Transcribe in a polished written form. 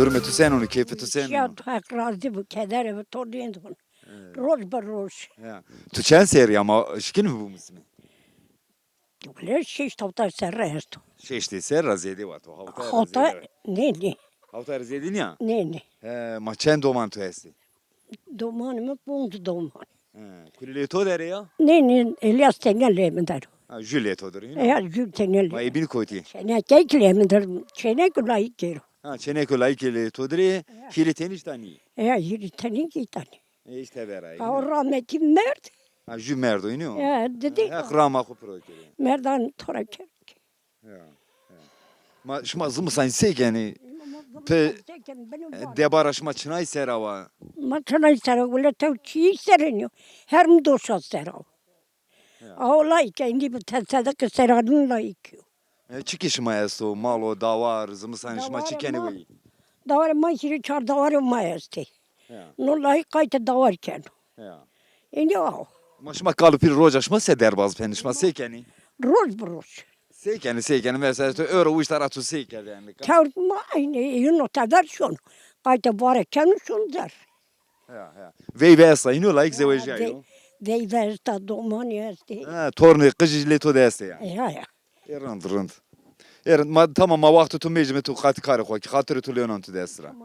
hürmet Hüseyin onu, keyfi Hüseyin Ya onu. hak razı bu keder ve tordiyen de bunu. Roj bi roj. Tu çen seri ama şikin mi bu ismi? Öyle şiş tavta serre hesto. Şeşti ser raziyedi var. Hata ne. Havta raziyedin ya. Ne. Ma çen doman tu esti. Domanımı bundu doman. Kulile to dere ya. Ne Elias tenelle mi der. Jüle todur yine. Eğer gül Ma tenelle. ibini koyti. Çene kekle mi der. Çene kulay gero. Çene kolay kele todri. Kili teniş tani. Eğer yürü tenin ki tane. İşte beray. O rahmetim mert. Jü merdo yine o. Dedi. Krama kupro kere. Merdan tora kerek. Ma şma zımı san sekeni. Pe debaraşma çınay serava. Maçana sera öyle tavçi sereniyor. Her mi doşa sera. Ağlay kendi bu tesadük seranın layıkıyor. Çıkışma esto malo davar zımı san şma çikeni ve. Davar maçırı çar davar mayasti. No layık kayta davar ken. İndi o. Ma şma kalıp bir rojaşma sederbaz penişma sekeni. Roj bi roj. Sekeni mesela öyle uç tarafı sekeni yani. Kavurma aynı yunus kadar şun. Kayta var ken şun der. Vey vesa iniyor layık zevejayo. Dey versta doman yasti. Tornu kıcıcle to deste ya. Ya. Rınd. Tamam ma vakti tu mecme tu kat kare koy. Hatırı tu leonan tu destra.